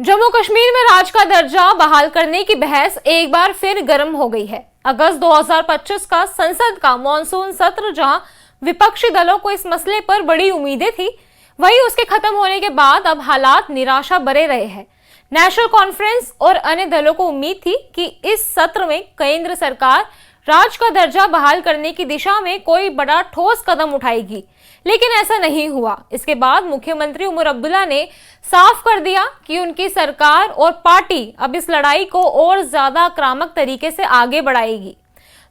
जम्मू कश्मीर में राज का दर्जा बहाल करने की बहस एक बार फिर गर्म हो गई है। अगस्त 2025 का संसद का मॉनसून सत्र, जहां विपक्षी दलों को इस मसले पर बड़ी उम्मीदें थी, वहीं उसके खत्म होने के बाद अब हालात निराशा भरे रहे हैं। नेशनल कॉन्फ्रेंस और अन्य दलों को उम्मीद थी कि इस सत्र में केंद्र सरकार राज का दर्जा बहाल करने की दिशा में कोई बड़ा ठोस कदम उठाएगी, लेकिन ऐसा नहीं हुआ। इसके बाद मुख्यमंत्री उमर अब्दुल्ला ने साफ कर दिया कि उनकी सरकार और पार्टी अब इस लड़ाई को और ज्यादा आक्रामक तरीके से आगे बढ़ाएगी।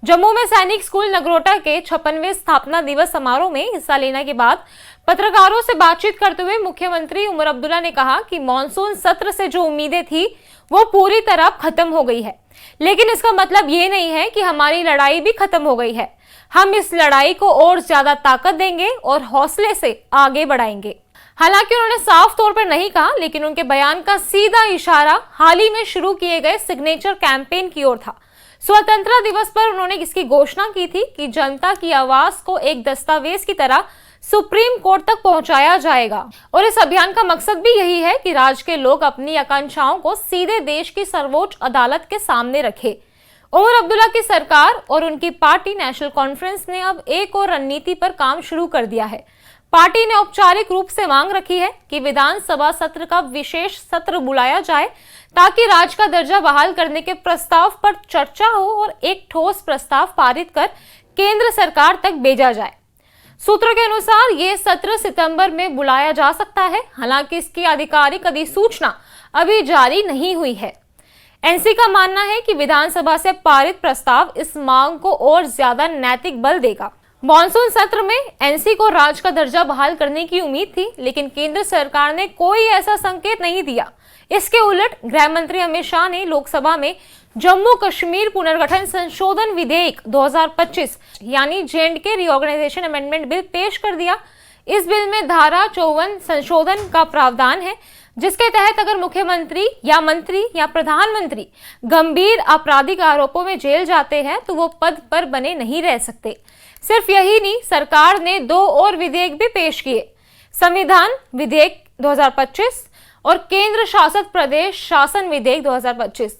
जम्मू में सैनिक स्कूल नगरोटा के 56वें स्थापना दिवस समारोह में हिस्सा लेने के बाद पत्रकारों से बातचीत करते हुए मुख्यमंत्री उमर अब्दुल्ला ने कहा कि मॉनसून सत्र से जो उम्मीदें थी वो पूरी तरह खत्म हो गई है, लेकिन इसका मतलब ये नहीं है कि हमारी लड़ाई भी खत्म हो गई है। हम इस लड़ाई को और ज्यादा ताकत देंगे और हौसले से आगे बढ़ाएंगे। हालांकि उन्होंने साफ तौर पर नहीं कहा, लेकिन उनके बयान का सीधा इशारा हाल ही में शुरू किए गए सिग्नेचर कैंपेन की ओर था। स्वतंत्रता दिवस पर उन्होंने इसकी घोषणा की थी कि जनता की आवाज को एक दस्तावेज की तरह सुप्रीम कोर्ट तक पहुंचाया जाएगा, और इस अभियान का मकसद भी यही है कि राज्य के लोग अपनी आकांक्षाओं को सीधे देश की सर्वोच्च अदालत के सामने रखे। उमर अब्दुल्ला की सरकार और उनकी पार्टी नेशनल कॉन्फ्रेंस ने अब एक और रणनीति पर काम शुरू कर दिया है। पार्टी ने औपचारिक रूप से मांग रखी है कि विधानसभा सत्र का विशेष सत्र बुलाया जाए, ताकि राज का दर्जा बहाल करने के प्रस्ताव पर चर्चा हो और एक ठोस प्रस्ताव पारित कर केंद्र सरकार तक भेजा जाए। सूत्रों के अनुसार ये सत्र सितंबर में बुलाया जा सकता है। हालांकि इसकी आधिकारिक अधिसूचना अभी जारी नहीं हुई है। एनसी का मानना है कि विधानसभा से पारित प्रस्ताव इस मांग को और ज्यादा नैतिक बल देगा। मॉनसून सत्र में एनसी को राज का दर्जा बहाल करने की उम्मीद थी, लेकिन केंद्र सरकार ने कोई ऐसा संकेत नहीं दिया। इसके उलट गृह मंत्री अमित शाह ने लोकसभा में जम्मू कश्मीर पुनर्गठन संशोधन विधेयक 2025 यानी जेएंडके रीऑर्गेनाइजेशन अमेंडमेंट बिल पेश कर दिया। इस बिल में धारा 54 संशोधन का प्रावधान है, जिसके तहत अगर मुख्यमंत्री या मंत्री या प्रधानमंत्री गंभीर आपराधिक आरोपों में जेल जाते हैं तो वो पद पर बने नहीं रह सकते। सिर्फ यही नहीं, सरकार ने 2 और विधेयक भी पेश किए, संविधान विधेयक 2025 और केंद्र शासित प्रदेश शासन विधेयक 2025।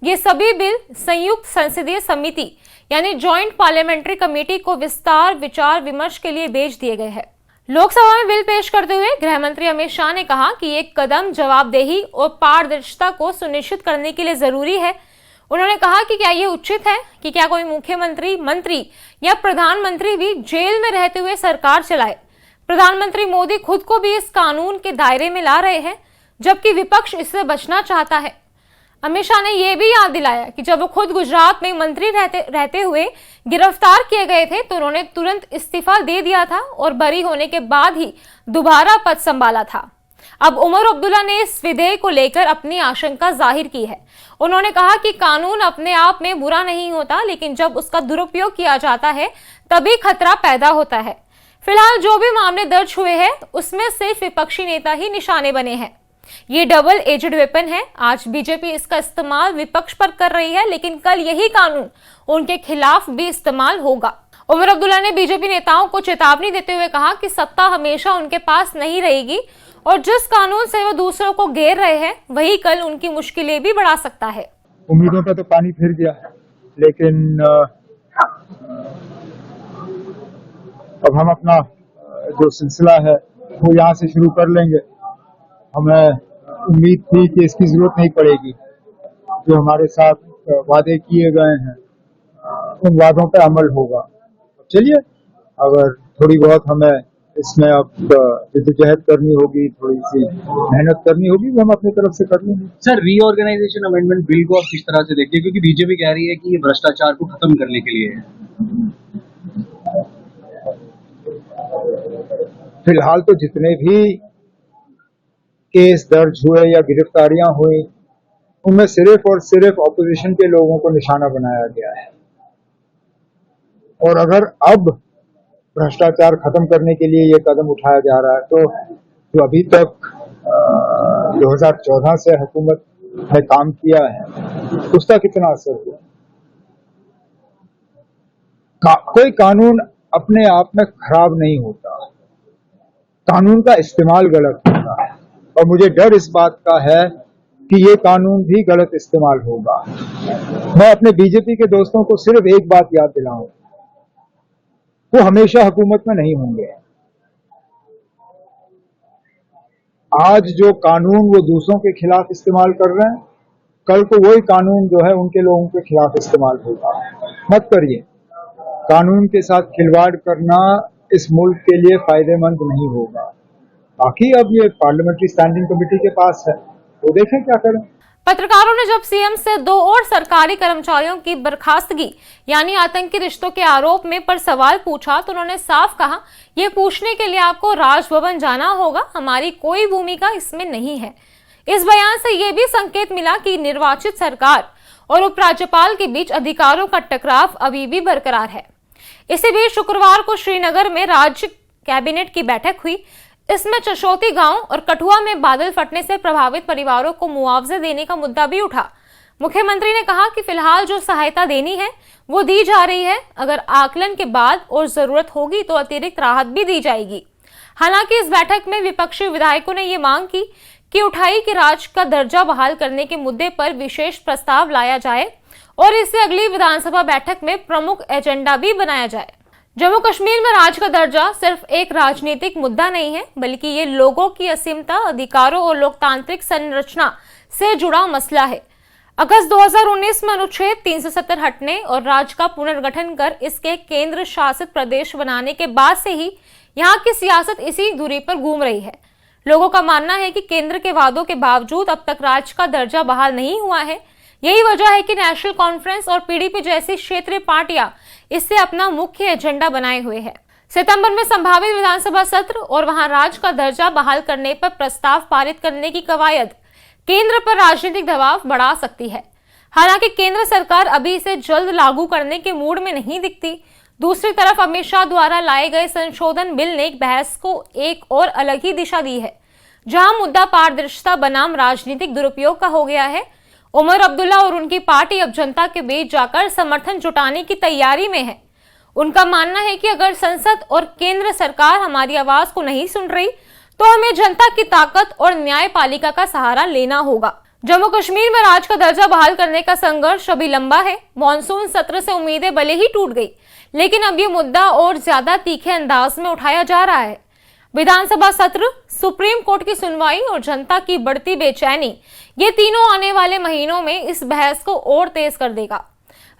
ये सभी बिल संयुक्त संसदीय समिति यानी जॉइंट पार्लियामेंट्री कमेटी को विस्तार विचार विमर्श के लिए भेज दिए गए हैं। लोकसभा में बिल पेश करते हुए गृह मंत्री अमित शाह ने कहा कि एक कदम जवाबदेही और पारदर्शिता को सुनिश्चित करने के लिए जरूरी है। उन्होंने कहा कि क्या ये उचित है कि क्या कोई मुख्यमंत्री, मंत्री या प्रधानमंत्री भी जेल में रहते हुए सरकार चलाए। प्रधानमंत्री मोदी खुद को भी इस कानून के दायरे में ला रहे हैं, जबकि विपक्ष इससे बचना चाहता है। अमित शाह ने यह भी याद दिलाया कि जब वो खुद गुजरात में मंत्री रहते हुए गिरफ्तार किए गए थे तो उन्होंने तुरंत इस्तीफा दे दिया था और बरी होने के बाद ही दोबारा पद संभाला था। अब उमर अब्दुल्ला ने इस विधेयक को लेकर अपनी आशंका जाहिर की है। उन्होंने कहा कि कानून अपने आप में बुरा नहीं होता, लेकिन जब उसका दुरुपयोग किया जाता है तभी खतरा पैदा होता है। फिलहाल जो भी मामले दर्ज हुए हैं उसमें सिर्फ विपक्षी नेता ही निशाने बने हैं। ये डबल एजेड वेपन है। आज बीजेपी इसका इस्तेमाल विपक्ष पर कर रही है, लेकिन कल यही कानून उनके खिलाफ भी इस्तेमाल होगा। उमर अब्दुल्ला ने बीजेपी नेताओं को चेतावनी देते हुए कहा कि सत्ता हमेशा उनके पास नहीं रहेगी और जिस कानून से वो दूसरों को घेर रहे हैं वही कल उनकी मुश्किलें भी बढ़ा सकता है। उम्मीदों पे तो पानी फिर गया है, लेकिन अब हम अपना जो सिलसिला है वो यहाँ से शुरू कर लेंगे। हमें उम्मीद थी कि इसकी जरूरत नहीं पड़ेगी। जो हमारे साथ वादे किए गए हैं उन वादों पे अमल होगा। चलिए, अगर थोड़ी बहुत हमें इसमें अब जद्दोजहद करनी होगी, थोड़ी सी मेहनत करनी होगी, वो हम अपनी तरफ से कर लेंगे। सर, रीऑर्गेनाइजेशन अमेंडमेंट बिल को आप किस तरह से देखते हैं, क्योंकि बीजेपी कह रही है कि ये भ्रष्टाचार को खत्म करने के लिए है। फिलहाल तो जितने भी केस दर्ज हुए या गिरफ्तारियां हुई उनमें सिर्फ और सिर्फ ऑपोजिशन के लोगों को निशाना बनाया गया है, और अगर अब भ्रष्टाचार खत्म करने के लिए ये कदम उठाया जा रहा है तो जो अभी तक 2014 से हुकूमत ने काम किया है उसका कितना असर हुआ। कोई कानून अपने आप में खराब नहीं होता, कानून का इस्तेमाल गलत होता है। और मुझे डर इस बात का है कि ये कानून भी गलत इस्तेमाल होगा। मैं अपने बीजेपी के दोस्तों को सिर्फ एक बात याद दिलाऊं, वो हमेशा हुकूमत में नहीं होंगे। आज जो कानून वो दूसरों के खिलाफ इस्तेमाल कर रहे हैं, कल को वही कानून जो है उनके लोगों के खिलाफ इस्तेमाल होगा। मत करिए। कानून के साथ खिलवाड़ करना इस मुल्क के लिए फायदेमंद नहीं होगा। बाकी अब ये पार्लियामेंट्री स्टैंडिंग कमेटी के पास है, वो देखें क्या करें। पत्रकारों ने जब सीएम से 2 और सरकारी कर्मचारियों की बर्खास्तगी यानी आतंकी रिश्तों के आरोप में पर सवाल पूछा तो उन्होंने साफ कहा, ये पूछने के लिए आपको राजभवन जाना होगा, हमारी कोई भूमिका इसमें नहीं है। इस बयान से यह भी संकेत मिला कि निर्वाचित सरकार और उपराज्यपाल के बीच अधिकारों का टकराव अभी भी बरकरार है। इसी बीच शुक्रवार को श्रीनगर में राज्य कैबिनेट की बैठक हुई। इसमें चशोती गांव और कठुआ में बादल फटने से प्रभावित परिवारों को मुआवजे देने का मुद्दा भी उठा। मुख्यमंत्री ने कहा कि फिलहाल जो सहायता देनी है वो दी जा रही है, अगर आकलन के बाद और जरूरत होगी तो अतिरिक्त राहत भी दी जाएगी। हालांकि इस बैठक में विपक्षी विधायकों ने ये मांग की कि उठाई कि राज्य का दर्जा बहाल करने के मुद्दे पर विशेष प्रस्ताव लाया जाए और इसे अगली विधानसभा बैठक में प्रमुख एजेंडा भी बनाया जाए। जम्मू कश्मीर में राज्य का दर्जा सिर्फ एक राजनीतिक मुद्दा नहीं है, बल्कि ये लोगों की असीमता, अधिकारों और लोकतांत्रिक संरचना से जुड़ा मसला है। अगस्त 2019 में अनुच्छेद 370 हटने और राज्य का पुनर्गठन कर इसके केंद्र शासित प्रदेश बनाने के बाद से ही यहाँ की सियासत इसी दूरी पर घूम रही है। लोगों का मानना है कि केंद्र के वादों के बावजूद अब तक राज्य का दर्जा बहाल नहीं हुआ है। यही वजह है कि नेशनल कॉन्फ्रेंस और पीडीपी जैसी क्षेत्रीय पार्टियां इससे अपना मुख्य एजेंडा बनाए हुए है। सितंबर में संभावित विधानसभा सत्र और वहां राज्य का दर्जा बहाल करने पर प्रस्ताव पारित करने की कवायद केंद्र पर राजनीतिक दबाव बढ़ा सकती है। हालांकि केंद्र सरकार अभी इसे जल्द लागू करने के मूड में नहीं दिखती। दूसरी तरफ अमित शाह द्वारा लाए गए संशोधन बिल ने बहस को एक और अलग ही दिशा दी है, जहां मुद्दा पारदर्शिता बनाम राजनीतिक दुरुपयोग का हो गया है। उमर अब्दुल्ला और उनकी पार्टी अब जनता के बीच जाकर समर्थन जुटाने की तैयारी में है। उनका मानना है कि अगर संसद और केंद्र सरकार हमारी आवाज को नहीं सुन रही तो हमें जनता की ताकत और न्यायपालिका का सहारा लेना होगा। जम्मू कश्मीर में राज्य का दर्जा बहाल करने का संघर्ष अभी लंबा है। मॉनसून सत्र से उम्मीदें भले ही टूट गई, लेकिन अब ये मुद्दा और ज्यादा तीखे अंदाज में उठाया जा रहा है। विधानसभा सत्र, सुप्रीम कोर्ट की सुनवाई और जनता की बढ़ती बेचैनी, ये तीनों आने वाले महीनों में इस बहस को और तेज कर देगा।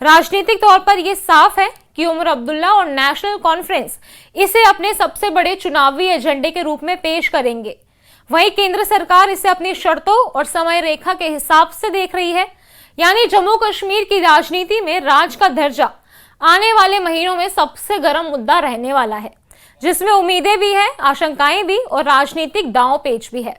राजनीतिक तौर पर यह साफ है कि उमर अब्दुल्ला और नेशनल कॉन्फ्रेंस इसे अपने सबसे बड़े चुनावी एजेंडे के रूप में पेश करेंगे। वहीं केंद्र सरकार इसे अपनी शर्तों और समय रेखा के हिसाब से देख रही है। यानी जम्मू कश्मीर की राजनीति में राज्य का दर्जा आने वाले महीनों में सबसे गर्म मुद्दा रहने वाला है, जिसमें उम्मीदें भी है, आशंकाएं भी और राजनीतिक दांव पेच भी है।